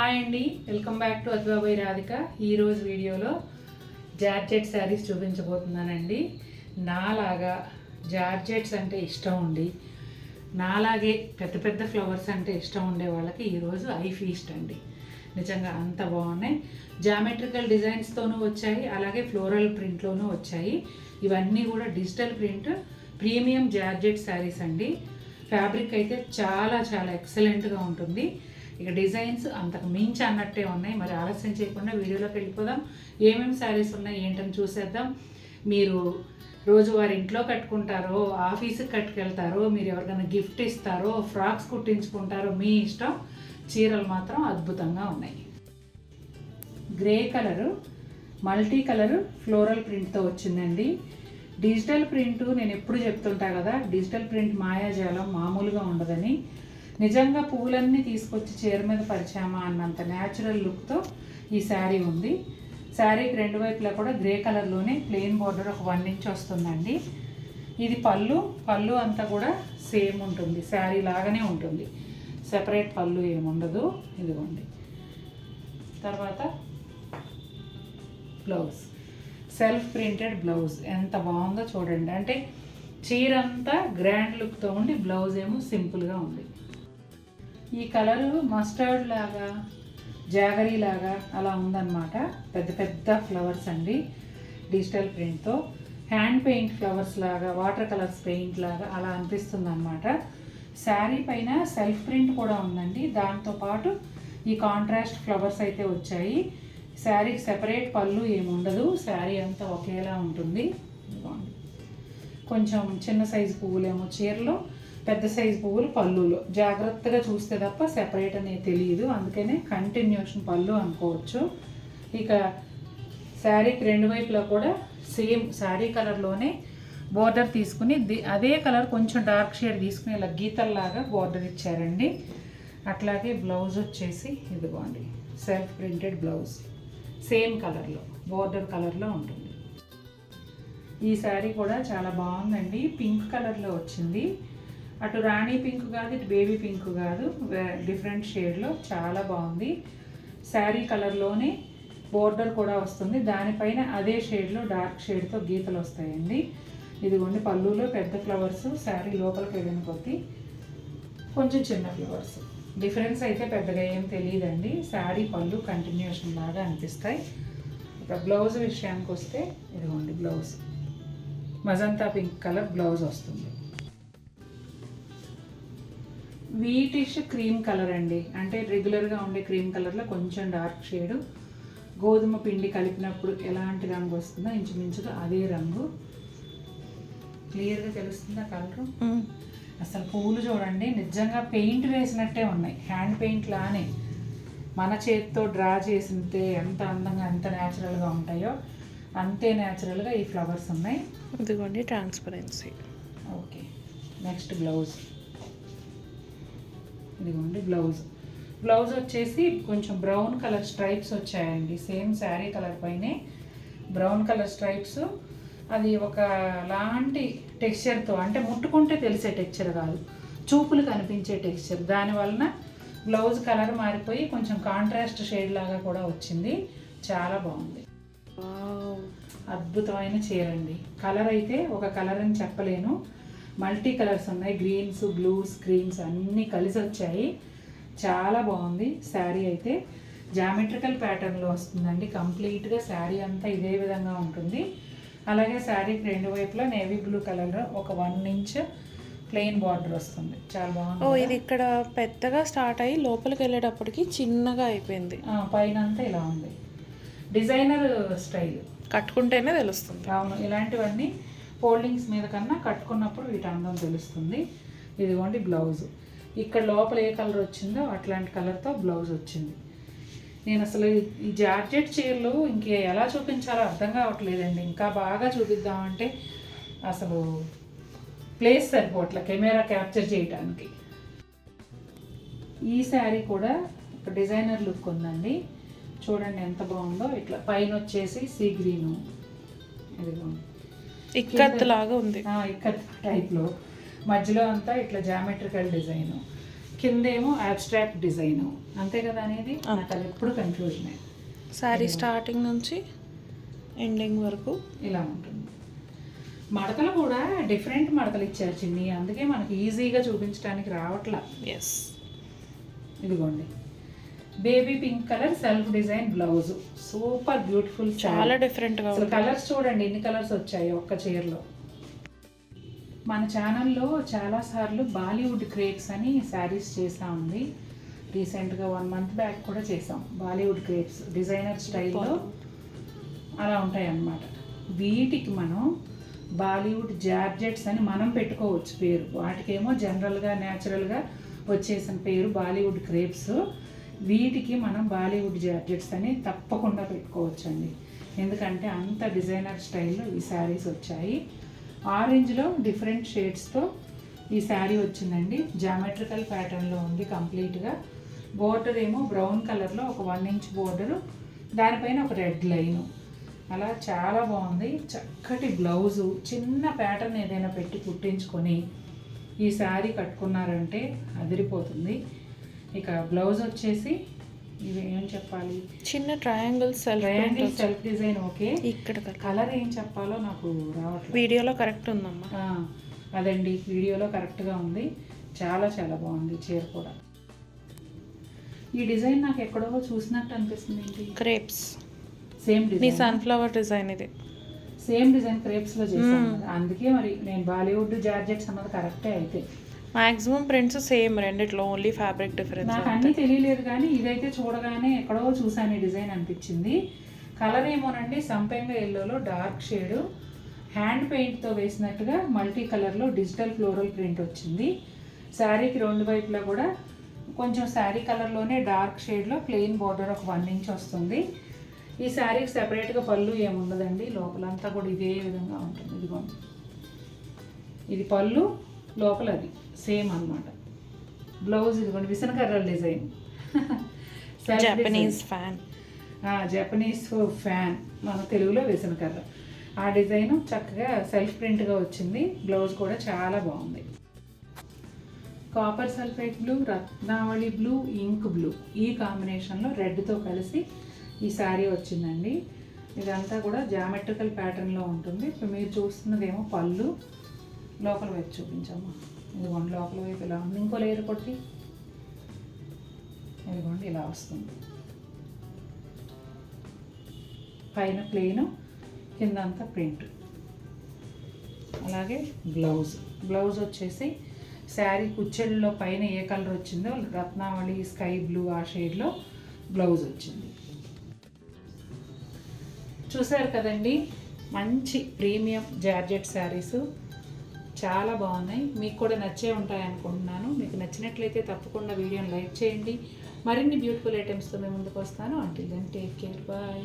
Hi అండి, welcome back to అద్వాబాయి Radhika. ఈరోజు వీడియోలో జార్జెట్ శారీస్ చూపించబోతున్నానండి. నాలాగా జార్జెట్స్ అంటే ఇష్టం ఉండి నాలాగే పెద్ద పెద్ద ఫ్లవర్స్ అంటే ఇష్టం ఉండే వాళ్ళకి ఈరోజు ఐ ఫీస్ట్ అండి. నిజంగా అంత బాగున్నాయి. జామెట్రికల్ డిజైన్స్తోనూ వచ్చాయి, అలాగే ఫ్లోరల్ ప్రింట్లోనూ వచ్చాయి. ఇవన్నీ కూడా digital print premium georgette saris అండి. ఫ్యాబ్రిక్ అయితే చాలా చాలా ఎక్సలెంట్గా ఉంటుంది. ఇక డిజైన్స్ అంతకు మించి అన్నట్టే ఉన్నాయి. మరి ఆలస్యం చేయకుండా వీడియోలోకి వెళ్ళిపోదాం. ఏమేమి శారీస్ ఉన్నాయి ఏంటని చూసేద్దాం. మీరు రోజువారి ఇంట్లో కట్టుకుంటారో, ఆఫీస్కి కట్టుకెళ్తారో, మీరు ఎవరికైనా గిఫ్ట్ ఇస్తారో, ఫ్రాక్స్ కుట్టించుకుంటారో మీ ఇష్టం. చీరలు మాత్రం అద్భుతంగా ఉన్నాయి. Grey colour multi colour floral ప్రింట్తో వచ్చిందండి. డిజిటల్ ప్రింట్ నేను ఎప్పుడు చెప్తుంటా కదా, డిజిటల్ ప్రింట్ మాయాజాలం మామూలుగా ఉండదని. నిజంగా పువ్వులన్నీ తీసుకొచ్చి చీర మీద పరిచామా అన్నంత న్యాచురల్ లుక్తో ఈ శారీ ఉంది. శారీకి రెండు వైపులా కూడా గ్రే కలర్లోనే ప్లెయిన్ బార్డర్ ఒక 1 ఇంచ్ వస్తుందండి. ఇది పళ్ళు అంతా కూడా సేమ్ ఉంటుంది, శారీ లాగానే ఉంటుంది, సెపరేట్ పళ్ళు ఏముండదు. ఇదిగోండి. తర్వాత బ్లౌజ్, సెల్ఫ్ ప్రింటెడ్ బ్లౌజ్ ఎంత బాగుందో చూడండి. అంటే చీర అంతా గ్రాండ్ లుక్తో ఉండి బ్లౌజ్ ఏమో సింపుల్గా ఉంది. ఈ కలరు మస్టర్డ్ లాగా, జాగరీ లాగా అలా ఉందన్నమాట. పెద్ద పెద్ద ఫ్లవర్స్ అండి, డిజిటల్ ప్రింట్తో. హ్యాండ్ పెయింట్ ఫ్లవర్స్ లాగా, వాటర్ కలర్స్ పెయింట్ లాగా అలా అనిపిస్తుంది అనమాట. శారీ పైన సెల్ఫ్ ప్రింట్ కూడా ఉందండి. దాంతోపాటు ఈ కాంట్రాస్ట్ ఫ్లవర్స్ అయితే వచ్చాయి. శారీకి సెపరేట్ పళ్ళు ఏముండదు, శారీ అంతా ఒకేలా ఉంటుంది. కొంచెం చిన్న సైజు పువ్వులేమో చీరలో, పెద్ద సైజు పువ్వులు పళ్ళులో. జాగ్రత్తగా చూస్తే తప్ప సెపరేట్ అనేది తెలియదు, అందుకనే కంటిన్యూషన్ పళ్ళు అనుకోవచ్చు. ఇక శారీకి రెండు వైపులా కూడా సేమ్ శారీ కలర్లోనే బోర్డర్ తీసుకుని అదే కలర్ కొంచెం డార్క్ షేడ్ తీసుకుని ఇలా గీతల్లాగా బోర్డర్ ఇచ్చారండి. అట్లాగే బ్లౌజ్ వచ్చేసి ఇదిగోండి, సెల్ఫ్ ప్రింటెడ్ బ్లౌజ్ సేమ్ కలర్లో, బోర్డర్ కలర్లో ఉంటుంది. ఈ శారీ కూడా చాలా బాగుందండి. పింక్ కలర్లో వచ్చింది. అటు రాణి పింక్ కాదు, ఇటు బేబీ పింక్ కాదు, డిఫరెంట్ షేడ్లో చాలా బాగుంది. శారీ కలర్లోనే బోర్డర్ కూడా వస్తుంది, దానిపైన అదే షేడ్లో డార్క్ షేడ్తో గీతలు వస్తాయండి. ఇదిగోండి పళ్ళులో పెద్ద ఫ్లవర్స్, శారీ లోపలికి వెళ్ళిన కొద్దీ కొంచెం చిన్న ఫ్లవర్స్. డిఫరెన్స్ అయితే పెద్దగా ఏం తెలియదండి. శారీ పళ్ళు కంటిన్యూషన్ లాగా అనిపిస్తాయి. ఇక బ్లౌజ్ విషయానికి వస్తే ఇదిగోండి, blouse magenta pink colour blouse వస్తుంది. వీటిష్ క్రీమ్ కలర్ అండి, అంటే రెగ్యులర్గా ఉండే క్రీమ్ కలర్లో కొంచెం డార్క్ షేడు, గోధుమ పిండి కలిపినప్పుడు ఎలాంటి రంగు వస్తుందో ఇంచుమించుగా అదే రంగు. క్లియర్గా తెలుస్తుందా కలరు? అసలు పువ్వులు చూడండి, నిజంగా పెయింట్ వేసినట్టే ఉన్నాయి. హ్యాండ్ పెయింట్ లానే మన చేతితో డ్రా చేసితే ఎంత అందంగా, ఎంత న్యాచురల్గా ఉంటాయో అంతే న్యాచురల్గా ఈ ఫ్లవర్స్ ఉన్నాయి. ఇదిగోండి ట్రాన్స్పరెన్సీ. Okay, next blouse. ఇదిగోండి బ్లౌజ్ వచ్చేసి కొంచెం బ్రౌన్ కలర్ స్ట్రైప్స్ వచ్చాయండి. సేమ్ శారీ కలర్ పైనే బ్రౌన్ కలర్ స్ట్రైప్స్. అది ఒక లాంటి టెక్స్చర్తో, అంటే ముట్టుకుంటే తెలిసే టెక్స్చర్ కాదు, చూపులు కనిపించే టెక్స్చర్. దానివలన బ్లౌజ్ కలర్ మారిపోయి కొంచెం కాంట్రాస్ట్ షేడ్ లాగా కూడా వచ్చింది. చాలా బాగుంది, అద్భుతమైన చీర అండి. కలర్ అయితే ఒక కలర్ అని చెప్పలేను, మల్టీ కలర్స్ ఉన్నాయి, గ్రీన్స్, బ్లూస్, క్రీమ్స్ అన్నీ కలిసి వచ్చాయి. చాలా బాగుంది శారీ అయితే. జామెట్రికల్ ప్యాటర్న్లో వస్తుందండి కంప్లీట్గా. శారీ అంతా ఇదే విధంగా ఉంటుంది. అలాగే శారీకి రెండు వైపులా నేవీ బ్లూ కలర్లో ఒక 1 ఇంచ్ ప్లెయిన్ బార్డర్ వస్తుంది. చాలా బాగుంది. ఇది ఇక్కడ పెద్దగా స్టార్ట్ అయ్యి లోపలికి వెళ్ళేటప్పటికి చిన్నగా అయిపోయింది. పైన అంతా ఇలా ఉంది, డిజైనర్ స్టైల్. కట్టుకుంటేనే తెలుస్తుంది. అవును, ఇలాంటివన్నీ ఫోల్డింగ్స్ మీద కన్నా కట్టుకున్నప్పుడు వీటి అందం తెలుస్తుంది. ఇదిగోండి బ్లౌజ్. ఇక్కడ లోపల ఏ కలర్ వచ్చిందో అట్లాంటి కలర్తో బ్లౌజ్ వచ్చింది. నేను అసలు ఈ జార్జెట్ చీరలు ఇంకే ఎలా చూపించాలో అర్థం కావట్లేదండి. ఇంకా బాగా చూపిద్దామంటే అసలు ప్లేస్ సరిపోవట్లే కెమెరా క్యాప్చర్ చేయడానికి. ఈ శారీ కూడా ఒక డిజైనర్ లుక్ ఉందండి. చూడండి ఎంత బాగుందో. ఇట్లా పైన వచ్చేసి సీ గ్రీను, ఇదిగోండి ఇక్కత్ లాగా ఉంది, ఇక్కత్ టైప్లో. మధ్యలో అంతా ఇట్లా జామెట్రికల్ డిజైను, కిందేమో అబ్స్ట్రాక్ట్ డిజైన్, అంతే కదా అనేది. నాకు అది ఎప్పుడు కన్ఫ్యూజనే. శారీ స్టార్టింగ్ నుంచి ఎండింగ్ వరకు ఇలా ఉంటుంది. మడతలు కూడా డిఫరెంట్ మడతలు ఇచ్చారు చిన్ని, అందుకే మనకి ఈజీగా చూపించడానికి రావట్లా. ఎస్, ఇదిగోండి baby pink colour self design blouse, super beautiful, చాలా డిఫరెంట్గా అసలు ఉంది. కలర్స్ చూడండి ఎన్ని కలర్స్ వచ్చాయి ఒక్క చీరలో. మన ఛానల్లో చాలాసార్లు బాలీవుడ్ క్రేప్స్ అని శారీస్ చేసా ఉంది. రీసెంట్గా 1 month బ్యాక్ కూడా చేసాం. బాలీవుడ్ క్రేప్స్ డిజైనర్ స్టైల్లో అలా ఉంటాయి అన్నమాట. వీటికి మనం బాలీవుడ్ జార్జెట్స్ అని మనం పెట్టుకోవచ్చు పేరు. వాటికేమో జనరల్గా న్యాచురల్గా వచ్చేసిన పేరు బాలీవుడ్ క్రేప్స్. వీటికి మనం బాలీవుడ్ జార్జెట్స్ అని తప్పకుండా పెట్టుకోవచ్చు అండి. ఎందుకంటే అంత డిజైనర్ స్టైల్లో ఈ శారీస్ వచ్చాయి. ఆరెంజ్లో డిఫరెంట్ షేడ్స్తో ఈ శారీ వచ్చిందండి. జామెట్రికల్ ప్యాటర్న్లో ఉంది కంప్లీట్గా. బోర్డర్ ఏమో బ్రౌన్ కలర్లో ఒక 1 inch బోర్డరు, దానిపైన ఒక రెడ్ లైను, అలా చాలా బాగుంది. చక్కటి బ్లౌజు, చిన్న ప్యాటర్న్ ఏదైనా పెట్టి కుట్టించుకొని ఈ శారీ కట్టుకున్నారంటే అదిరిపోతుంది. ఇక బ్లౌజ్ వచ్చేసి ఇది ఏం చెప్పాలి, చిన్న ట్రయాంగిల్ సెల్ఫ్ డిజైన్. ఓకే, ఇక్కడ కలర్ ఏం చెప్పాలో నాకు రావట్లేదు. వీడియోలో కరెక్ట్ ఉందమ్మా. అదండి వీడియోలో కరెక్ట్గా ఉంది. చాలా చాలా బాగుంది చీర కూడా. ఈ డిజైన్ నాకు ఎక్కడో చూసినట్టు అనిపిస్తుంది. ఏంటి క్రేప్స్, సేమ్ నీ డిజైన్, సన్ఫ్లవర్ డిజైన్ ఇది. సేమ్ డిజైన్ క్రేప్స్లో చేశాను కదా. అందుకే మరి నేను బాలీవుడ్ జార్జెట్స్ అన్నది కరెక్టే. అయితే మాక్సిమం ప్రింట్స్ సేమ్ రెండిట్లో, ఓన్లీ ఫ్యాబ్రిక్ డిఫరెన్స్. నాకు అన్నీ తెలియలేదు కానీ ఇదైతే చూడగానే ఎక్కడో చూసాను ఈ డిజైన్ అనిపించింది. కలర్ ఏమోనండి సంపెంగ ఎల్లోలో డార్క్ షేడు, హ్యాండ్ పెయింట్తో వేసినట్టుగా మల్టీ కలర్లో డిజిటల్ ఫ్లోరల్ ప్రింట్ వచ్చింది. శారీకి 2 వైపులా కూడా కొంచెం శారీ కలర్లోనే డార్క్ షేడ్లో ప్లెయిన్ బార్డర్ ఒక 1 inch వస్తుంది. ఈ శారీకి సెపరేట్గా పళ్ళు ఏముండదండి, లోపలంతా కూడా ఇదే విధంగా ఉంటుంది. ఇదిగోండి ఇది పళ్ళు, లోపల అది సేమ్ అన్నమాట. బ్లౌజ్ ఇదిగోండి విసనకర్రల design, Japanese fan, Japanese fan, మన తెలుగులో విసనకర్ర. ఆ డిజైన్ చక్కగా సెల్ఫ్ ప్రింట్గా వచ్చింది. బ్లౌజ్ కూడా చాలా బాగుంది. Copper sulphate blue, Ratnavali blue, ink blue ఈ కాంబినేషన్లో రెడ్తో కలిసి ఈ శారీ వచ్చిందండి. ఇదంతా కూడా జామెట్రికల్ ప్యాటర్న్లో ఉంటుంది. ఇప్పుడు మీరు చూస్తున్నదేమో పళ్ళు, లోపల వైపు చూపించమ్మా. ఇదిగోండి లోపల వైపు ఇలా ఉంది. ఇంకో లేయర్ కొట్టి ఇదిగోండి ఇలా వస్తుంది. పైన ప్లెయిన్, కింద అంతా ప్రింట్. అలాగే బ్లౌజ్ వచ్చేసి శారీ కుచ్చెళ్ళలో పైన ఏ కలర్ వచ్చిందో రత్నావళి స్కై బ్లూ ఆ షేడ్లో బ్లౌజ్ వచ్చింది. చూసారు కదండి, మంచి ప్రీమియం జార్జెట్ శారీసు చాలా బాగున్నాయి. మీకు కూడా నచ్చే ఉంటాయి అనుకుంటున్నాను. మీకు నచ్చినట్లయితే తప్పకుండా వీడియోని లైక్ చేయండి. మరిన్ని బ్యూటిఫుల్ ఐటమ్స్తో మేము ముందుకు వస్తాను. Until then take care, bye.